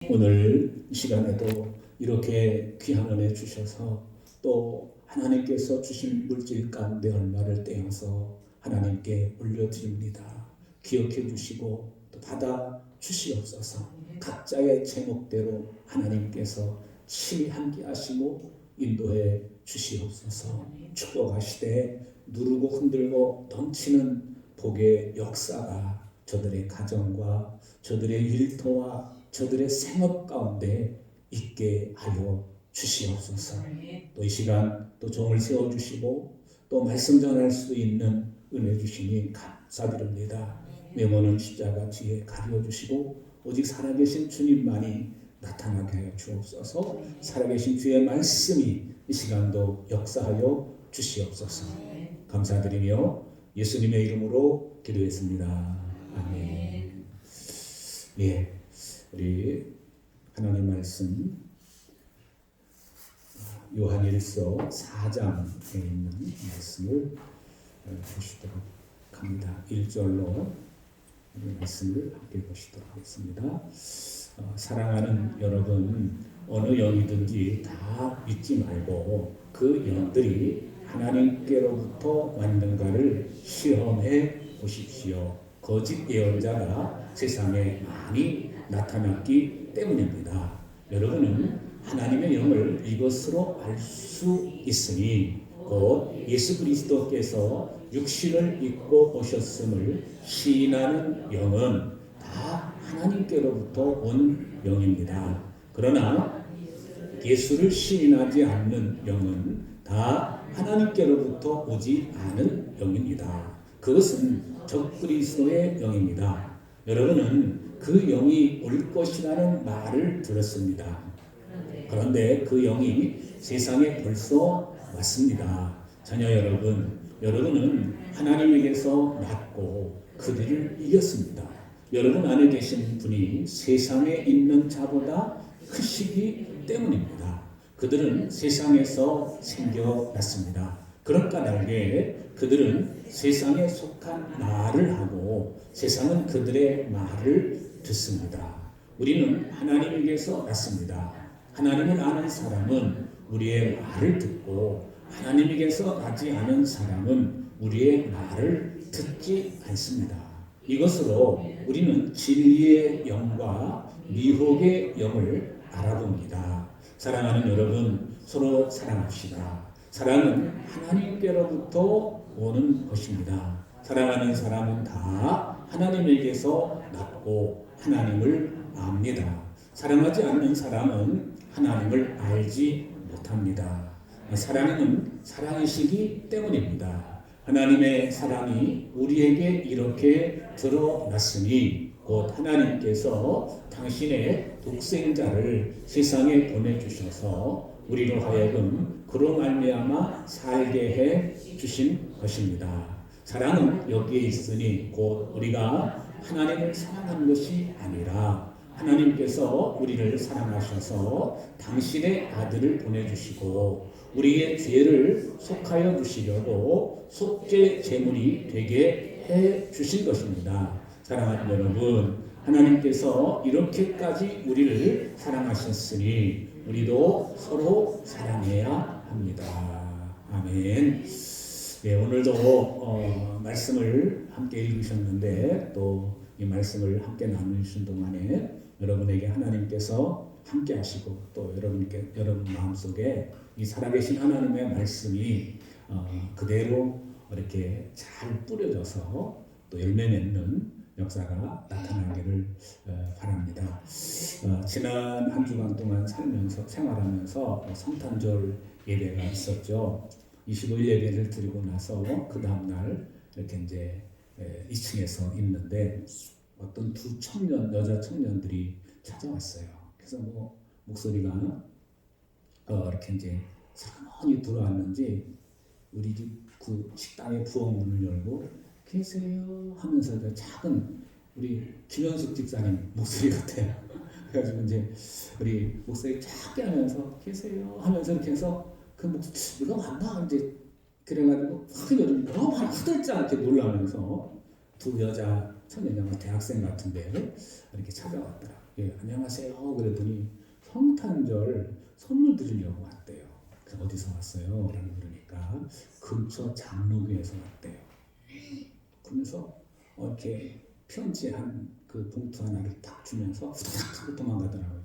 오늘 이 시간에도 이렇게 귀한 은혜 주셔서 또 하나님께서 주신 물질 가운데 얼마를 떼어서 하나님께 올려드립니다. 기억해 주시고 또 받아 주시옵소서. 각자의 제목대로 하나님께서 친히 함께 하시고 인도해 주시옵소서. 축복하시되 누르고 흔들고 넘치는 복의 역사가 저들의 가정과 저들의 일터와 저들의 생업 가운데 있게 하여 주시옵소서. 또 이 시간 또 종을 세워주시고 또 말씀 전할 수 있는 은혜 주시니 감사드립니다. 메모는 십자가 뒤에 가려주시고 오직 살아계신 주님만이 나타나게 하여 주옵소서. 살아계신 주의 말씀이 이 시간도 역사하여 주시옵소서. 감사드리며 예수님의 이름으로 기도했습니다. 아멘. 예, 우리 하나님 말씀 요한일서 4장에 있는 말씀을 보시도록 합니다. 1절로 말씀을 함께 보시도록 하겠습니다. 사랑하는 여러분, 어느 영이든지 다 믿지 말고 그 영들이 하나님께로부터 왔는가를 시험해 보십시오. 거짓 예언자가 세상에 많이 나타났기 때문입니다. 여러분은 하나님의 영을 이것으로 알 수 있으니 곧 예수 그리스도께서 육신을 입고 오셨음을 시인하는 영은 다 하나님께로부터 온 영입니다. 그러나 예수를 시인하지 않는 영은 다 하나님께로부터 오지 않은 영입니다. 그것은 적그리스도의 영입니다. 여러분은 그 영이 올 것이라는 말을 들었습니다. 그런데 그 영이 세상에 벌써 왔습니다. 자녀 여러분, 여러분은 하나님에게서 났고 그들을 이겼습니다. 여러분 안에 계신 분이 세상에 있는 자보다 크시기 때문입니다. 그들은 세상에서 생겨났습니다. 그런 까닭에 그들은 세상에 속한 말을 하고 세상은 그들의 말을 듣습니다. 우리는 하나님에게서 났습니다. 하나님을 아는 사람은 우리의 말을 듣고 하나님에게서 나지 않은 사람은 우리의 말을 듣지 않습니다. 이것으로 우리는 진리의 영과 미혹의 영을 알아봅니다. 사랑하는 여러분, 서로 사랑합시다. 사랑은 하나님께로부터 오는 것입니다. 사랑하는 사람은 다 하나님에게서 났고 하나님을 압니다. 사랑하지 않는 사람은 하나님을 알지 못합니다. 사랑은 사랑이시기 때문입니다. 하나님의 사랑이 우리에게 이렇게 드러났으니 곧 하나님께서 당신의 독생자를 세상에 보내주셔서 우리로 하여금 그로 말미암아 살게 해 주신 것입니다. 사랑은 여기에 있으니 곧 우리가 하나님을 사랑하는 것이 아니라 하나님께서 우리를 사랑하셔서 당신의 아들을 보내주시고 우리의 죄를 속하여 주시려고 속죄 제물이 되게 해 주신 것입니다. 사랑하는 여러분, 하나님께서 이렇게까지 우리를 사랑하셨으니 우리도 서로 사랑해야 합니다. 아멘. 네, 오늘도 말씀을 함께 읽으셨는데 또 이 말씀을 함께 나누신 동안에 여러분에게 하나님께서 함께 하시고 또 여러분 마음속에 이 살아계신 하나님의 말씀이 그대로 이렇게 잘 뿌려져서 또 열매 맺는 역사가 나타나기를 바랍니다. 지난 한 주간 동안 생활하면서 성탄절 예배가 있었죠. 25일 예배를 드리고 나서 그 다음날 이렇게 이제 2층에서 있는데 어떤 두 청년, 여자 청년들이 찾아왔어요. 그래서 뭐 목소리가 이렇게 이제 사모니 들어왔는지 우리 집 그 식당의 부엌문을 열고 계세요 하면서 작은 우리 김현숙 집사님 목소리 같아요. 그래가지고 이제 우리 목소리 작게 하면서 계세요 하면서 이렇게 해서 그 목소리 누가 왔나 이제 그래가지고 너무 하들지 않게 놀라면서 두 여자 청년이 아마 대학생 같은데 이렇게 찾아왔더라. 예, 안녕하세요. 그랬더니 성탄절 선물 드리려고 왔대요. 어디서 왔어요? 라고 그러니까 근처 장로교에서 왔대요. 그러면서 이렇게 편지 그 봉투 하나를 딱 주면서 후다닥 도망가더라고요.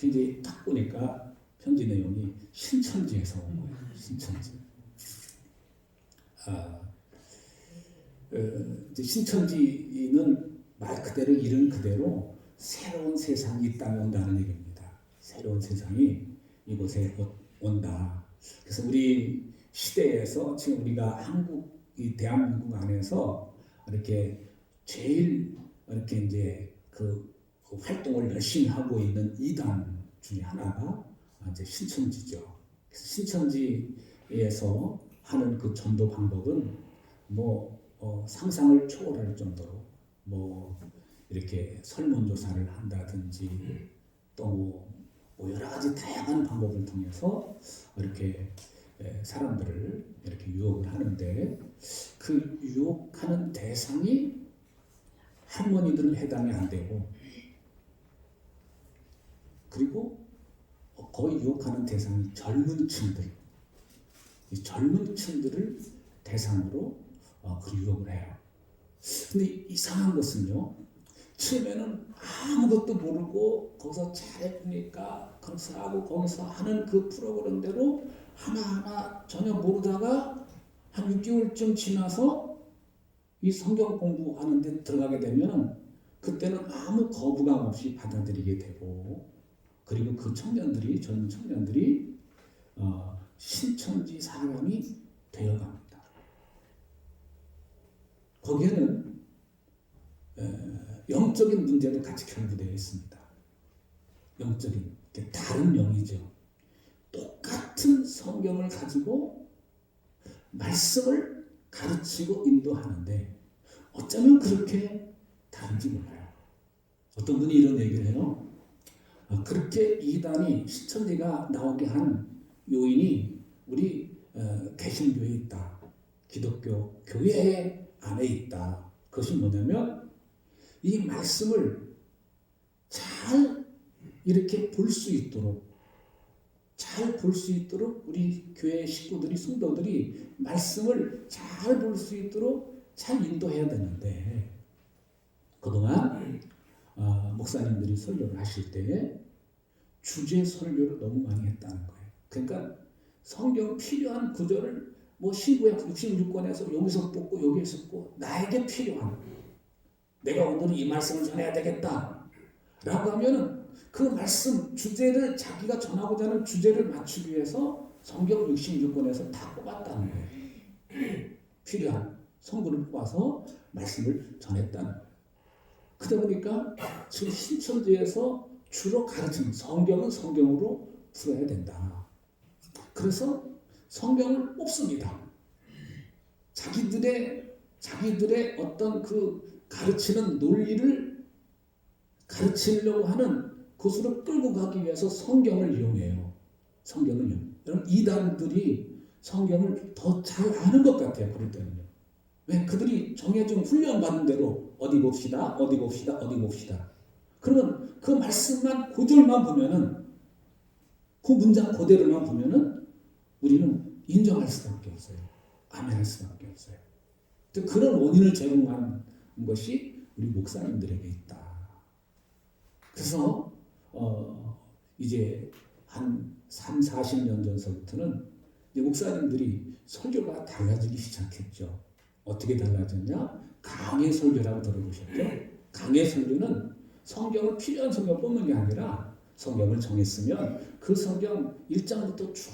이제 딱 보니까 편지 내용이 신천지에서 온 거예요. 신천지. 이제 신천지는 말 그대로 이름 그대로 새로운 세상이 이 땅에 온다는 얘기입니다. 새로운 세상이 이곳에 온다. 그래서 우리 시대에서 지금 우리가 이 대한민국 안에서 이렇게 제일 이렇게 이제 그 활동을 열심히 하고 있는 이단 중에 하나가 이제 신천지죠. 그래서 신천지에서 하는 그 전도 방법은 상상을 초월할 정도로 이렇게 설문조사를 한다든지 또 여러 가지 다양한 방법을 통해서 이렇게 사람들을 이렇게 유혹을 하는데 그 유혹하는 대상이 할머니들은 해당이 안 되고 그리고 거의 유혹하는 대상이 젊은 층들, 이 젊은 층들을 대상으로 그 유혹을 해요. 근데 이상한 것은요, 처음에는 아무것도 모르고 거기서 잘해보니까 거기서 하는 그 프로그램대로 하나하나 전혀 모르다가 한 6개월쯤 지나서 이 성경 공부하는 데 들어가게 되면 그때는 아무 거부감 없이 받아들이게 되고 그리고 그 젊은 청년들이 신천지 사람이 되어갑니다. 거기에는 영적인 문제도 같이 결부되어 있습니다. 영적인, 다른 영이죠. 똑같은 성경을 가지고 말씀을 가르치고 인도하는데 어쩌면 그렇게 다른지 몰라요. 어떤 분이 이런 얘기를 해요. 그렇게 이단이 신천지가 나오게 한 요인이 우리 개신교에 있다. 기독교 교회 안에 있다. 그것이 뭐냐면 이 말씀을 잘 이렇게 볼 수 있도록 우리 교회 식구들이 성도들이 말씀을 잘 볼 수 있도록 잘 인도해야 되는데 그동안 목사님들이 설교를 하실 때 주제 설교를 너무 많이 했다는 거예요. 그러니까 성경 필요한 구절을 신구약 66권에서 여기서 뽑고 여기에서 뽑고 나에게 필요한 내가 오늘 이 말씀을 전해야 되겠다 라고 하면은 그 말씀 주제를 자기가 전하고자 하는 주제를 맞추기 위해서 성경 66권에서 다 뽑았다는 거예요. 필요한 성구를 뽑아서 말씀을 전했다는 거예요. 그러다 보니까 지금 신천지에서 주로 가르치는 성경은 성경으로 풀어야 된다. 그래서 성경을 뽑습니다. 자기들의 어떤 그 가르치는 논리를 가르치려고 하는 곳으로 끌고 가기 위해서 성경을 이용해요. 여러분 이단들이 성경을 더 잘 아는 것 같아요. 그럴 때는요. 왜? 그들이 정해진 훈련받은 대로 어디 봅시다. 그러면 그 말씀만 구절만 보면은 그 문장 그대로만 보면은 우리는 인정할 수밖에 없어요. 아멘할 수밖에 없어요. 그런 원인을 제공하는 것이 우리 목사님들에게 있다. 그래서 이제 한 30-40년 전서부터는 이제 목사님들이 설교가 달라지기 시작했죠. 어떻게 달라졌냐? 강해 설교라고 들어보셨죠? 강해 설교는 성경을 필요한 성경 뽑는 게 아니라 성경을 정했으면 그 성경 1장부터 쭉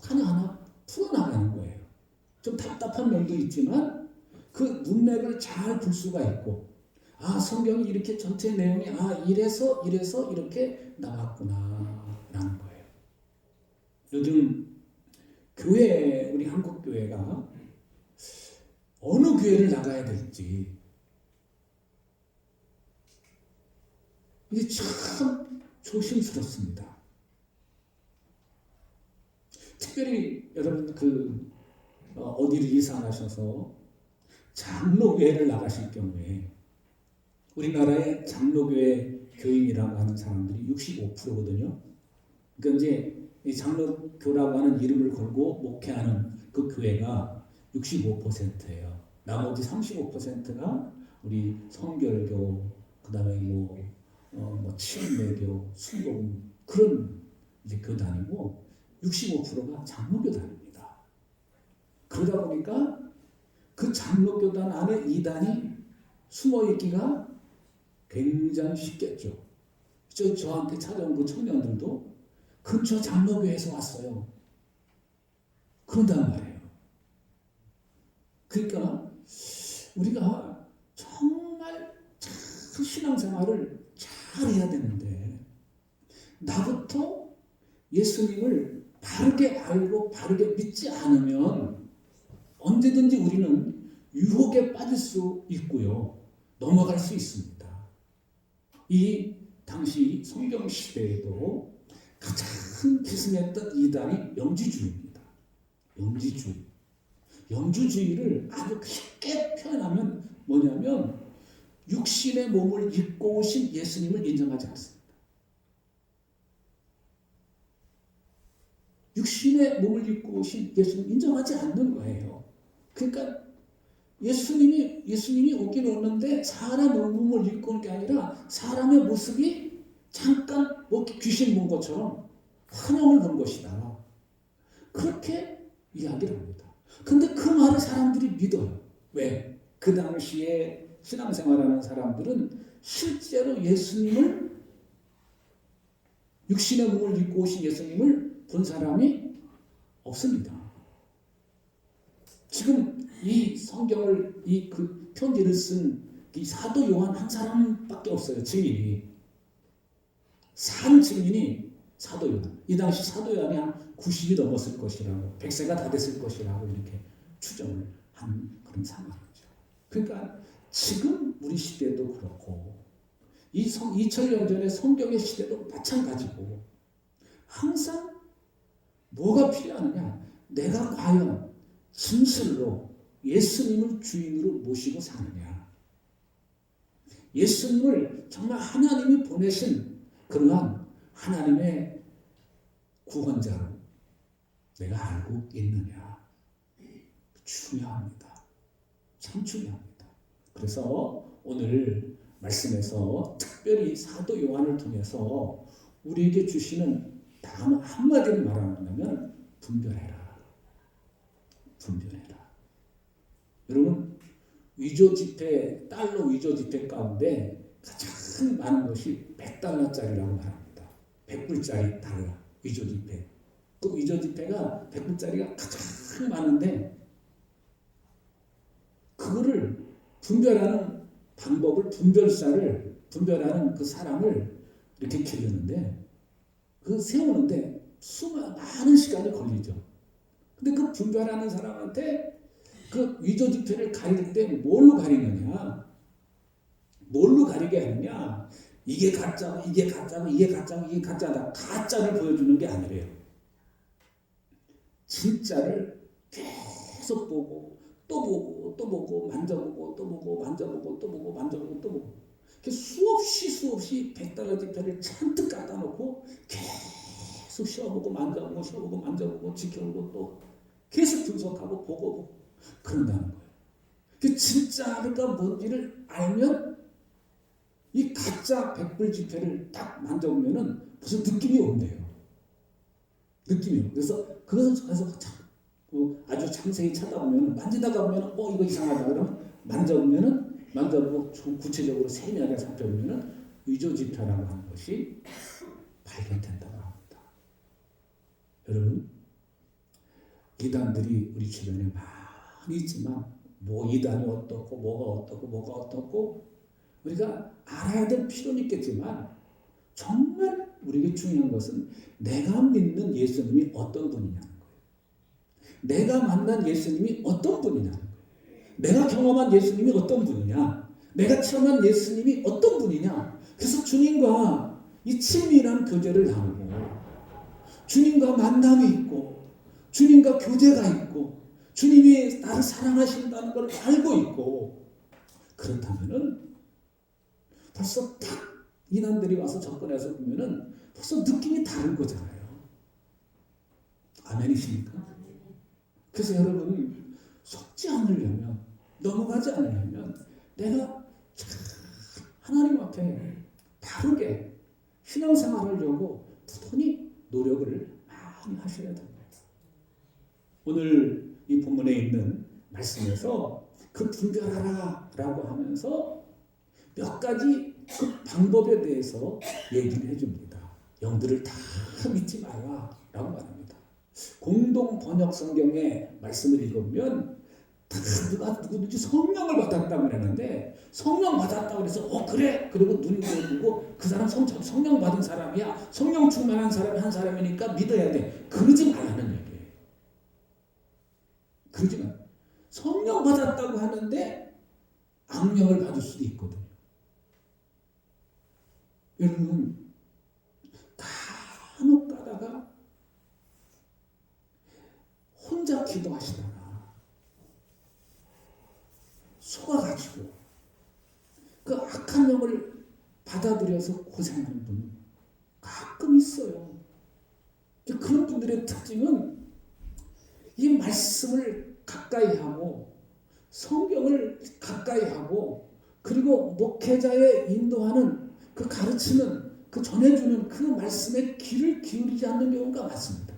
하나하나 풀어나가는 거예요. 좀 답답한 면도 있지만 그 문맥을 잘 볼 수가 있고 성경이 이렇게 전체 내용이 이래서 이렇게 나왔구나 라는 거예요. 요즘 우리 한국 교회가 어느 교회를 나가야 될지 이게 참 조심스럽습니다. 특별히 여러분 어디를 이사하셔서 장로교회를 나가실 경우에 우리나라의 장로교회 교인이라고 하는 사람들이 65%거든요. 그러니까 이제 이 장로교라고 하는 이름을 걸고 목회하는 그 교회가 65%예요. 나머지 35%가 우리 성결교, 그다음에 뭐 치연매교, 순복음 그런 이제 교단이고 65%가 장로교단입니다. 그러다 보니까 그 장로교단 안에 이단이 숨어있기가 굉장히 쉽겠죠. 저한테 찾아온 그 청년들도 근처 장로교에서 왔어요. 그런단 말이에요. 그러니까 우리가 정말 참 신앙생활을 잘 해야 되는데 나부터 예수님을 바르게 알고 바르게 믿지 않으면 언제든지 우리는 유혹에 빠질 수 있고요. 넘어갈 수 있습니다. 이 당시 성경 시대에도 가장 기승했던 이단이 영지주의입니다. 영지주의. 영지주의를 아주 쉽게 표현하면 뭐냐면 육신의 몸을 입고 오신 예수님을 인정하지 않습니다. 육신의 몸을 입고 오신 예수님을 인정하지 않는 거예요. 그러니까 예수님이 오긴 오는데 사람 몸을 입고 온 게 아니라 사람의 모습이 잠깐 뭐 귀신 본 것처럼 환영을 본 것이다. 그렇게 이야기를 합니다. 근데 그 말을 사람들이 믿어요. 왜? 그 당시에 신앙생활하는 사람들은 실제로 예수님을 육신의 몸을 입고 오신 예수님을 본 사람이 없습니다. 지금 이 성경을 그 편지를 쓴 이 사도 요한 한 사람밖에 없어요. 증인이. 산 증인이 사도 요한. 이 당시 사도 요한이 한 90이 넘었을 것이라고 100세가 다 됐을 것이라고 이렇게 추정을 한 그런 상황이죠. 그러니까 지금 우리 시대도 그렇고 2000년 전의 성경의 시대도 마찬가지고 항상 뭐가 필요하느냐? 내가 과연 진실로 예수님을 주인으로 모시고 사느냐? 예수님을 정말 하나님이 보내신 그러한 하나님의 구원자로 내가 알고 있느냐? 중요합니다. 참 중요합니다. 그래서 오늘 말씀에서 특별히 사도 요한을 통해서 우리에게 주시는 단어 한마디를 말하면 분별해라. 분별해라. 여러분 위조 지폐, 달러 위조 지폐 가운데 가장 많은 것이 100달러짜리라고 말합니다. 100불짜리 달러 위조 지폐. 그 위조 지폐가 100불짜리가 가장 많은데 그거를 분별하는 방법을 분별하는 그 사람을 이렇게 기르는데 그 세우는데 많은 시간이 걸리죠. 근데 그 분별하는 사람한테 그 위조 지폐를 가릴 때 뭘로 가리느냐? 뭘로 가리게 하느냐? 이게 가짜고 이게 가짜고 이게 가짜고 이게 가짜다. 가짜를 보여주는 게 아니래요. 진짜를 계속 보고 또 보고 또 보고 만져보고 또 보고 만져보고 또 보고 만져보고 또 보고 수없이 100달러 지폐를 잔뜩 갖다 놓고 계속 씌워보고 만져보고 씌워보고 만져보고 지켜보고 또 계속 분석하고 보고 그런다는 거예요. 그 진짜가 뭔지를 알면 이 가짜 100불 지폐를 딱 만져보면은 무슨 느낌이 온대요. 느낌이. 그래서 그것을 가서 아주 자세히 찾아보면 만지다가 보면 이거 이상하다 그러면 만져보고 좀 구체적으로 세밀하게 살펴보면 위조 지폐라고 하는 것이 발견된다고 합니다. 여러분 이단들이 우리 주변에 많이 있지만 이단이 어떻고 뭐가 어떻고 우리가 알아야 될 필요는 있겠지만 정말 우리에게 중요한 것은 내가 믿는 예수님이 어떤 분이냐는 거예요. 내가 만난 예수님이 어떤 분이냐는 거예요. 내가 경험한 예수님이 어떤 분이냐, 내가 체험한 예수님이 어떤 분이냐. 그래서 주님과 이 친밀한 교제를 나누고 주님과 만남이 있고 주님과 교제가 있고 주님이 나를 사랑하신다는 걸 알고 있고 그렇다면은 벌써 딱 이단들이 와서 접근해서 보면은 벌써 느낌이 다른 거잖아요. 아멘이십니까? 그래서 여러분 속지 않으려면, 넘어가지 않으려면 내가 참 하나님 앞에 바르게 신앙생활하려고 부단히 노력을 많이 하셔야 됩니다. 오늘 이 본문에 있는 말씀에서 그 분별하라 라고 하면서 몇 가지 그 방법에 대해서 얘기를 해줍니다. 영들을 다 믿지 마라 라고 말합니다. 공동 번역 성경의 말씀을 읽으면 다 누가 누구든지 성령을 받았다고 그러는데, 성령 받았다고 해서 그래 그리고 눈이 보고 그 사람 성령 받은 사람이야, 성령 충만한 사람이 한 사람이니까 믿어야 돼, 그러지 말라는 얘기예요. 그러지 마. 성령 받았다고 하는데 악령을 받을 수도 있거든요. 여러분 간혹 가다가 혼자 기도하시다가 속아가지고 그 악한 영을 받아들여서 고생하는 분 가끔 있어요. 그런 분들의 특징은 이 말씀을 가까이 하고 성경을 가까이 하고 그리고 목회자의 인도하는 그 가르치는 그 전해주는 그 말씀에 귀를 기울이지 않는 경우가 많습니다.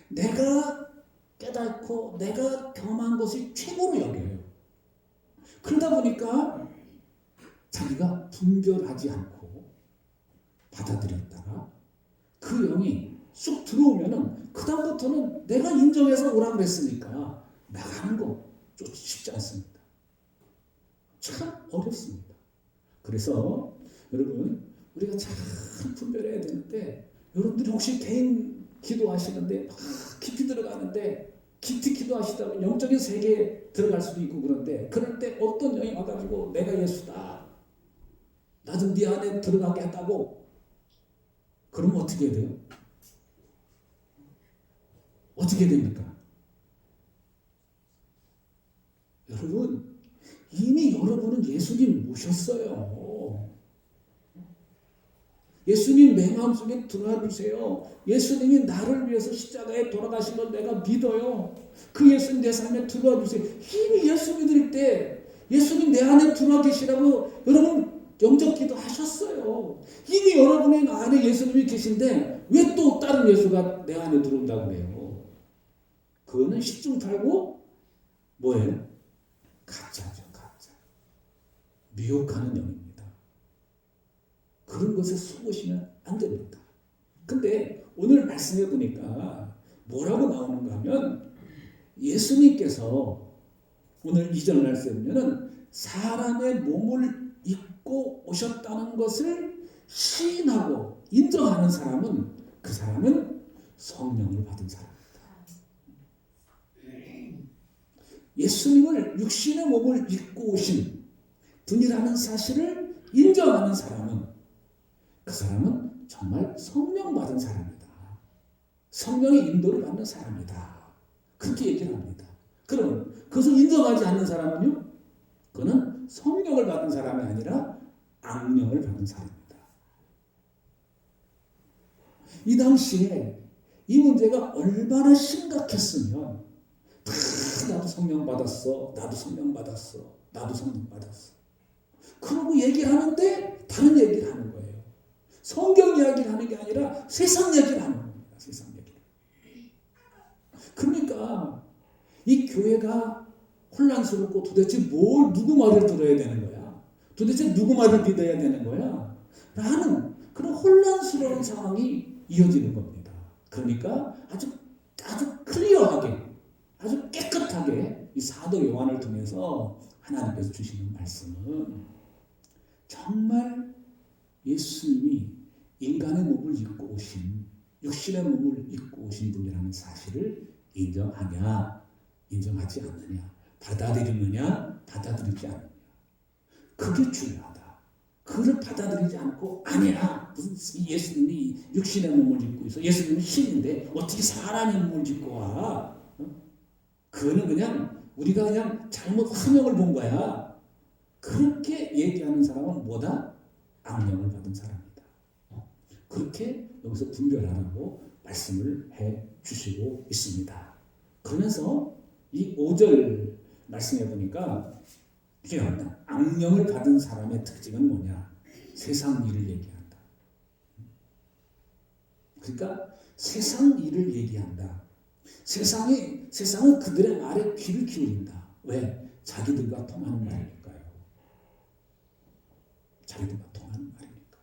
내가 깨닫고 내가 경험한 것이 최고로 여겨요. 그러다 보니까 자기가 분별하지 않고 받아들였다가 그 영이 쑥 들어오면은 그 다음부터는 내가 인정해서 오라고 그랬으니까 나가는 거 쉽지 않습니다. 참 어렵습니다. 그래서 여러분 우리가 잘 분별해야 되는데, 여러분들이 혹시 개인 기도하시는데 막 깊이 들어가는데, 깊이 기도하시다가 영적인 세계에 들어갈 수도 있고 그런데, 그럴 때 어떤 영이 와가지고 내가 예수다, 나 좀 네 안에 들어가게 한다고, 그러면 어떻게 해야 돼요? 어떻게 됩니까? 여러분 이미 여러분은 예수님 모셨어요. 예수님 내 마음속에 들어와 주세요. 예수님이 나를 위해서 십자가에 돌아가신 걸 내가 믿어요. 그 예수님 내 삶에 들어와 주세요. 이미 예수 믿을 때 예수님 내 안에 들어와 계시라고 여러분 영적 기도 하셨어요. 이미 여러분의 안에 예수님이 계신데 왜 또 다른 예수가 내 안에 들어온다고 해요? 그거는 십중팔구 뭐예요? 가짜죠, 가짜. 미혹하는 영입니다. 그런 것에 속으시면 안 됩니다. 근데 오늘 말씀해 보니까 뭐라고 나오는가 하면, 예수님께서 오늘 2절 말씀에 보면은 사람의 몸을 입고 오셨다는 것을 시인하고 인정하는 사람은 그 사람은 성령을 받은 사람입니다. 예수님을 육신의 몸을 입고 오신 분이라는 사실을 인정하는 사람은 그 사람은 정말 성령 받은 사람이다. 성령의 인도를 받는 사람이다. 그렇게 얘기를 합니다. 그럼 그것을 인정하지 않는 사람은요? 그는 성령을 받은 사람이 아니라 악령을 받은 사람입니다. 이 당시에 이 문제가 얼마나 심각했으면 다 나도 성령 받았어, 나도 성령 받았어, 나도 성령 받았어, 그러고 얘기하는데 다른 얘기를 하는 거예요. 성경 이야기를 하는 게 아니라 세상 얘기를 하는 겁니다. 세상 얘기를. 그러니까 이 교회가 혼란스럽고 도대체 누구 말을 들어야 되는 거야? 도대체 누구 말을 믿어야 되는 거야? 라는 그런 혼란스러운 상황이 이어지는 겁니다. 그러니까 아주 클리어하게, 아주 깨끗하게 이 사도 요한을 통해서 하나님께서 주시는 말씀은 정말 예수님이 인간의 몸을 입고 오신, 육신의 몸을 입고 오신 분이라는 사실을 인정하냐, 인정하지 않느냐, 받아들이느냐, 받아들이지 않느냐, 그게 중요하다. 그를 받아들이지 않고 아니야, 무슨 예수님이 육신의 몸을 입고 있어, 예수님은 신인데 어떻게 사람의 몸을 입고 와? 그거는 그냥 우리가 그냥 잘못 환영을 본 거야. 그렇게 얘기하는 사람은 뭐다? 악령을 받은 사람이다. 그렇게 여기서 분별하라고 말씀을 해 주시고 있습니다. 그러면서 이 5절 말씀해 보니까 악령을 받은 사람의 특징은 뭐냐? 세상 일을 얘기한다. 그러니까 세상 일을 얘기한다. 세상은 그들의 말에 귀를 기울인다. 왜? 자기들과 통하는 말이니까요. 자기들과 통하는 말이니까.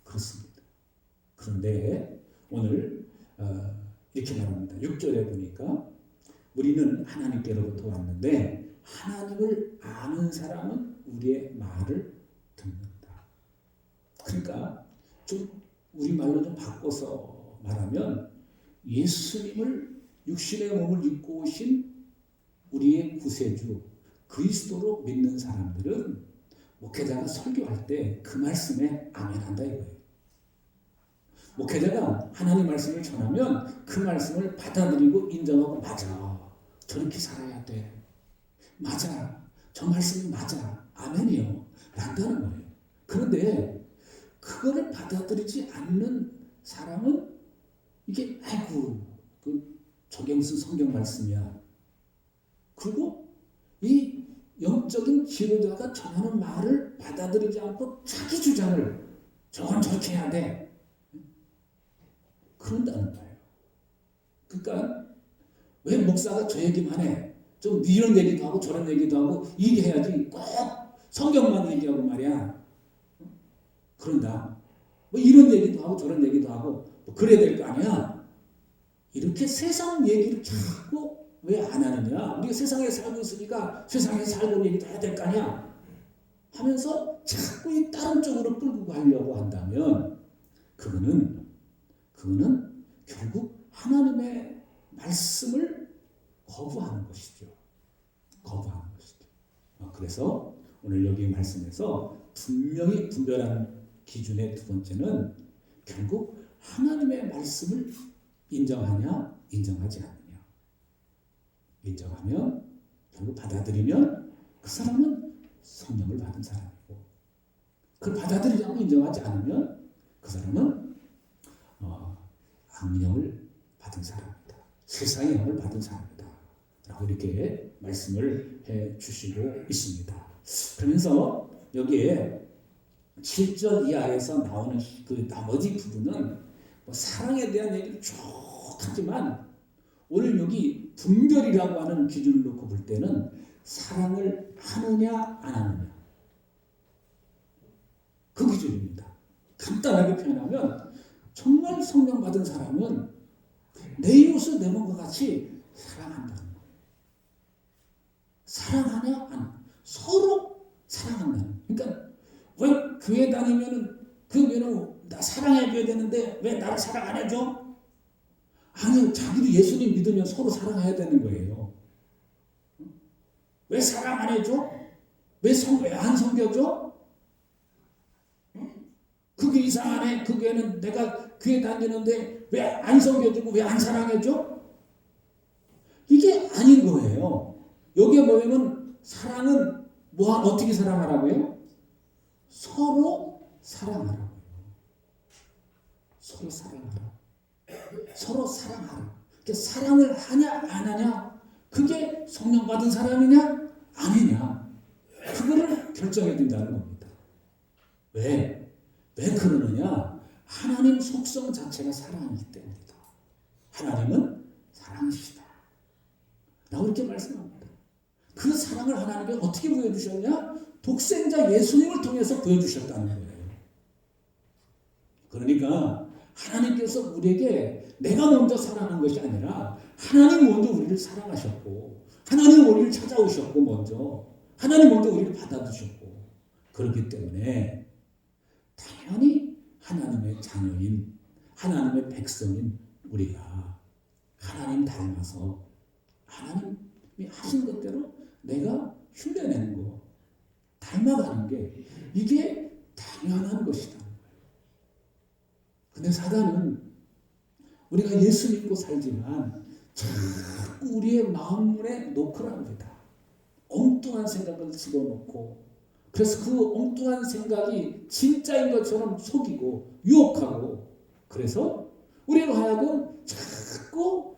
그렇습니다. 그런데 오늘 이렇게 말합니다. 6절에 보니까 우리는 하나님께로부터 왔는데 하나님을 아는 사람은 우리의 말을 듣는다. 그러니까 좀 우리말로 좀 바꿔서 말하면 예수님을 육신의 몸을 입고 오신 우리의 구세주 그리스도로 믿는 사람들은 목회자가 설교할 때 그 말씀에 아멘한다 이거예요. 목회자가 하나님 말씀을 전하면 그 말씀을 받아들이고 인정하고 맞아. 저렇게 살아야 돼. 맞아. 저 말씀이 맞아. 아멘이요. ran다는 거예요. 그런데 그거를 받아들이지 않는 사람은 이게 아이고 저게 무슨 성경 말씀이야. 그리고 이 영적인 지도자가 전하는 말을 받아들이지 않고 자기 주장을 저건 저렇게 해야 돼. 그런다는 거예요. 그러니까 왜 목사가 저 얘기만 해? 좀 이런 얘기도 하고 저런 얘기도 하고 이게 해야지 꼭 성경만 얘기하고 말이야. 그런다. 뭐 이런 얘기도 하고 저런 얘기도 하고 뭐 그래야 될 거 아니야. 이렇게 세상 얘기를 자꾸 왜 안 하느냐. 우리가 세상에 살고 있으니까 세상에 살고 얘기도 해야 될 거 아니야. 하면서 자꾸 이 다른 쪽으로 끌고 가려고 한다면 그거는 결국 하나님의 말씀을 거부하는 것이죠. 거부하는 것이죠. 그래서 오늘 여기 말씀에서 분명히 분별하는 기준의 두 번째는 결국 하나님의 말씀을 인정하냐 인정하지 않느냐. 인정하면 결국 받아들이면 그 사람은 성령을 받은 사람이고 그걸 받아들이지 않고 인정하지 않으면 그 사람은 악령을 받은 사람이다. 세상의 영을 받은 사람이다. 라고 이렇게 말씀을 해 주시고 있습니다. 그러면서 여기에 7절 이하에서 나오는 그 나머지 부분은 뭐 사랑에 대한 얘기를 쭉 하지만 오늘 여기 분별이라고 하는 기준을 놓고 볼 때는 사랑을 하느냐 안 하느냐 그 기준입니다. 간단하게 표현하면 정말 성령 받은 사람은 내 이웃을 내 몸과 같이 사랑한다는 거예요. 사랑하냐 안 서로 사랑한다는. 그러니까 왜 교회 다니면은 그 교회는 나 사랑해줘야 되는데 왜 나를 사랑 안 해줘? 아니요, 자기도 예수님 믿으면 서로 사랑해야 되는 거예요. 왜 사랑 안 해줘? 왜 안 섬겨줘? 그게 이상하네. 그 교회는 내가 교회 다니는데 왜 안 섬겨주고 왜 안 사랑해줘? 이게 아닌 거예요. 여기에 보면 사랑은 어떻게 사랑하라고요? 서로 사랑하라고요. 서로 사랑하라. 서로 사랑하라. 사랑을 하냐 안 하냐 그게 성령 받은 사람이냐 아니냐 그거를 결정해 준다는 겁니다. 왜 그러느냐? 하나님 속성 자체가 사랑이기 때문이다. 하나님은 사랑이시다. 라고 이렇게 말씀합니다. 그 사랑을 하나님께 어떻게 보여주셨냐? 독생자 예수님을 통해서 보여주셨다는 거예요. 그러니까 하나님께서 우리에게 내가 먼저 사랑하는 것이 아니라 하나님 먼저 우리를 사랑하셨고 하나님 우리를 찾아오셨고 먼저 하나님 먼저 우리를 받아주셨고 그렇기 때문에 당연히 하나님의 자녀인 하나님의 백성인 우리가 하나님 닮아서 하나님이 하신 것대로 내가 흉내내는 거 닮아가는 게 이게 당연한 것이다. 근데 사단은 우리가 예수 믿고 살지만 자꾸 우리의 마음문에 노크를 합니다. 엉뚱한 생각을 집어넣고 그래서 그 엉뚱한 생각이 진짜인 것처럼 속이고 유혹하고 그래서 우리로 하여금 자꾸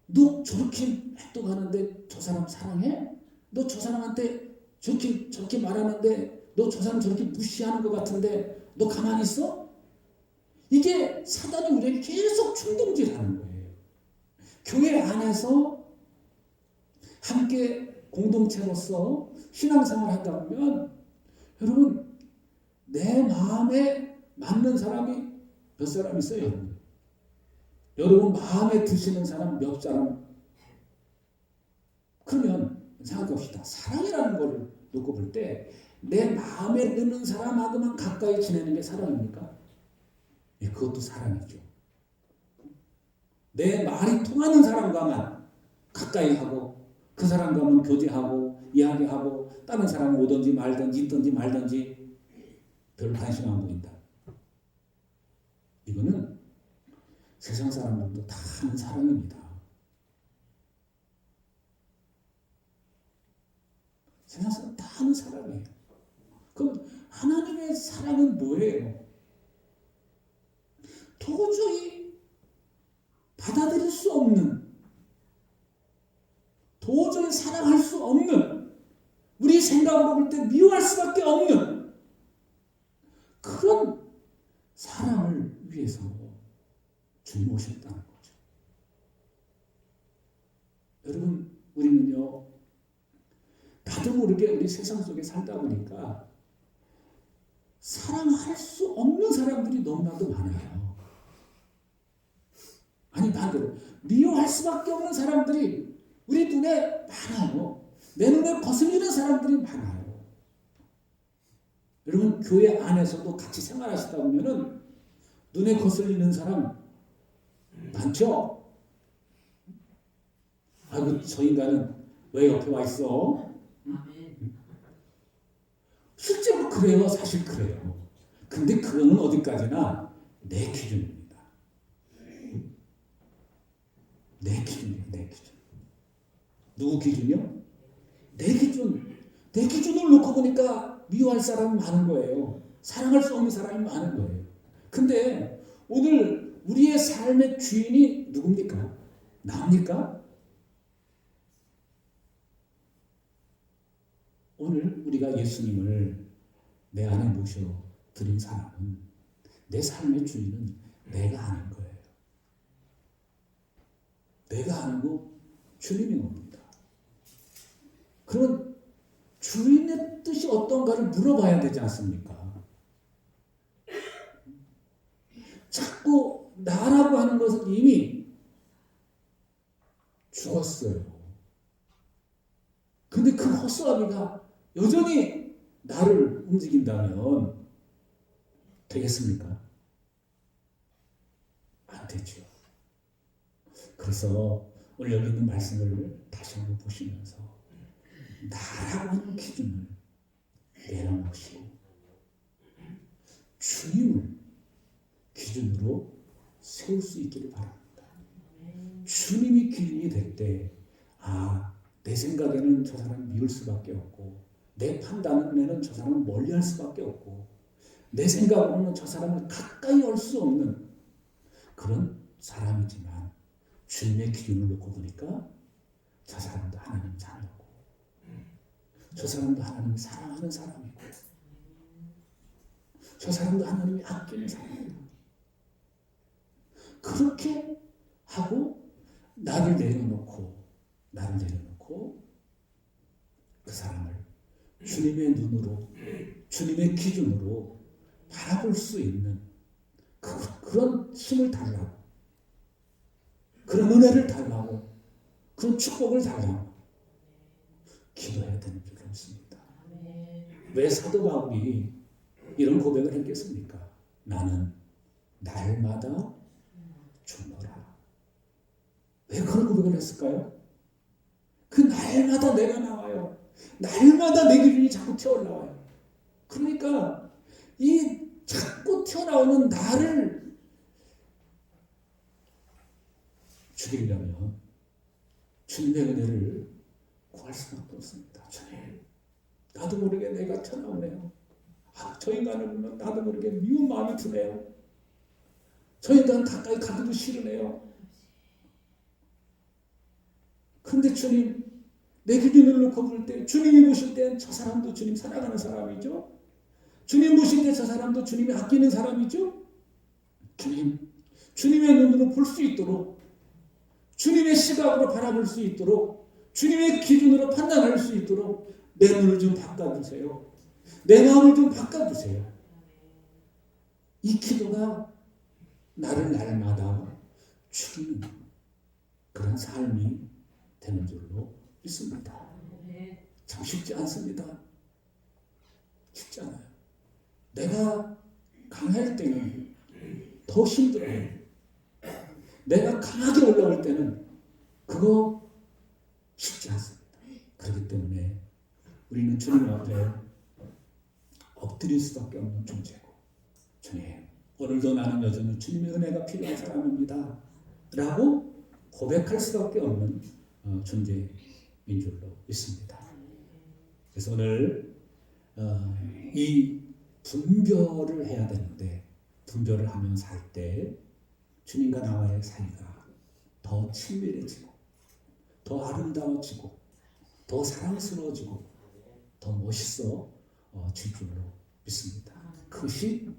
너 저렇게 행동하는데 저 사람 사랑해? 너 저 사람한테 저렇게 말하는데 너 저 사람 저렇게 무시하는 것 같은데 너 가만히 있어? 이게 사단이 우리에게 계속 충동질하는 거예요. 교회 안에서 함께 공동체로서 신앙생활을 하다 보면 여러분 내 마음에 맞는 사람이 몇 사람 있어요? 여러분 마음에 드시는 사람 몇 사람? 그러면 생각합시다. 사랑이라는 걸 놓고 볼 때 내 마음에 드는 사람하고만 가까이 지내는 게 사랑입니까? 예, 그것도 사랑이죠. 내 말이 통하는 사람과만 가까이 하고 그 사람과만 교제하고 이야기하고 다른 사람 오든지 말든지 있든지 말든지 별로 관심 안 보인다. 이거는 세상 사람들도 다 하는 사랑입니다. 세상 사람 다 하는 사랑이에요. 그럼 하나님의 사랑은 뭐예요? 도저히 받아들일 수 없는, 도저히 사랑할 수 없는, 우리 생각으로 볼 때 미워할 수밖에 없는 그런 사랑을 위해서 주님 오셨다는 거죠. 여러분, 우리는요, 나도 모르게 우리 세상 속에 살다 보니까 사랑할 수 없는 사람들이 너무나도 많아요. 아니 반대로 미워할 수밖에 없는 사람들이 우리 눈에 많아요. 내 눈에 거슬리는 사람들이 많아요. 여러분 교회 안에서도 같이 생활하시다 보면은 눈에 거슬리는 사람 많죠? 아이고 저 인간은 왜 옆에 와 있어? 실제로 그래요. 사실 그래요. 근데 그거는 어디까지나 내 기준입니다. 내 기준이에요. 내 기준. 누구 기준이요? 내 기준. 내 기준을 놓고 보니까 미워할 사람이 많은 거예요. 사랑할 수 없는 사람이 많은 거예요. 근데 오늘 우리의 삶의 주인이 누굽니까? 나입니까? 오늘 우리가 예수님을 내 안에 모셔드린 사람은 내 삶의 주인은 내가 아는 거예요. 내가 아는 거 주님인 겁니다. 그런 주인의 뜻이 어떤가를 물어봐야 되지 않습니까? 자꾸 나라고 하는 것은 이미 죽었어요. 근데 그 허수아비가 여전히 나를 움직인다면 되겠습니까? 안 되죠. 그래서 오늘 여기 있는 말씀을 다시 한번 보시면서 나라고 하는 기준을 내려놓으시고 주님을 기준으로 세울 수 있기를 바랍니다. 주님이 기준이 될 때 내 생각에는 저 사람을 미울 수밖에 없고 내 판단에는 저 사람을 멀리할 수밖에 없고 내 생각으로는 저 사람을 가까이 할 수 없는 그런 사람이지만 주님의 기준을 놓고 보니까 저 사람도 하나님 자녀고 저 사람도 하나님을 사랑하는 사람이고 저 사람도 하나님이 아끼는 사람이고 그렇게 하고 나를 내려놓고 그 사람을 주님의 눈으로 주님의 기준으로 바라볼 수 있는 그런 힘을 달라고 그런 은혜를 달라고 그런 축복을 달라고 기도해야 되는 줄 믿습니다. 왜 사도 바울이 이런 고백을 했겠습니까? 나는 날마다 죽노라. 왜 그런 고백을 했을까요? 그 날마다 내가 나와요. 날마다 내 기준이 자꾸 튀어나와요. 그러니까 이 자꾸 튀어나오는 나를 죽이려면 주님의 은혜를 구할 수밖에 없습니다. 주님, 나도 모르게 내가 쳐나오네요. 저 인간을 보면 나도 모르게 미운 마음이 드네요. 저 인간 가까이 가기도 싫으네요. 근데 주님, 내 기준을 놓고 볼 때, 주님이 보실 때 저 사람도 주님 사랑하는 사람이죠. 주님 보실 때 저 사람도 주님이 아끼는 사람이죠. 주님, 주님의 눈으로 볼 수 있도록, 주님의 시각으로 바라볼 수 있도록, 주님의 기준으로 판단할 수 있도록 내 눈을 좀 바꿔주세요. 내 마음을 좀 바꿔주세요. 이 기도가 나를 날마다 죽이는 그런 삶이 되는 줄로 믿습니다. 참 쉽지 않습니다. 쉽지 않아요. 내가 강할 때는 더 힘들어요. 내가 강하게 올라올 때는 그거 쉽지 않습니다. 그렇기 때문에 우리는 주님 앞에 엎드릴 수밖에 없는 존재고, 주님, 오늘도 나는 여전히 주님의 은혜가 필요한 사람입니다 라고 고백할 수밖에 없는 존재인 줄로 믿습니다. 그래서 오늘 이 분별을 해야 되는데, 분별을 하면 살 때 주님과 나와의 사이가 더 친밀해지고, 더 아름다워지고, 더 사랑스러워지고, 더 멋있어 질 줄로 믿습니다. 그것이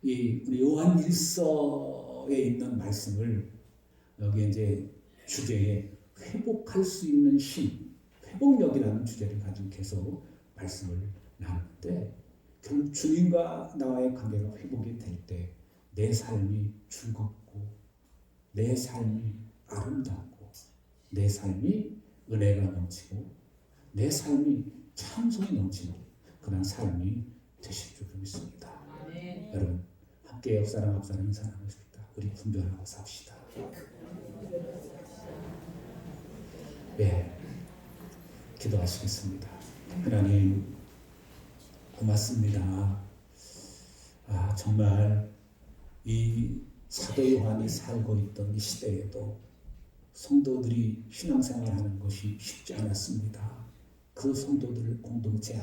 우리 요한 1서에 있는 말씀을 여기 이제 주제에 회복할 수 있는 힘, 회복력이라는 주제를 가지고 계속 말씀을 나누는데, 결국 주님과 나와의 관계가 회복이 될 때 내 삶이 즐겁고, 내 삶이 아름답고, 내 삶이 은혜가 넘치고, 내 삶이 찬송이 넘치는 그런 삶이 되실 줄 믿습니다. 여러분, 함께 옆사람 앞사람 인사나누십니다. 우리 분별하고 삽시다. 네, 기도하시겠습니다. 하나님, 고맙습니다. 정말 이 사도 요한이 살고 있던 이 시대에도 성도들이 신앙생활하는 것이 쉽지 않았습니다. 그 성도들 공동체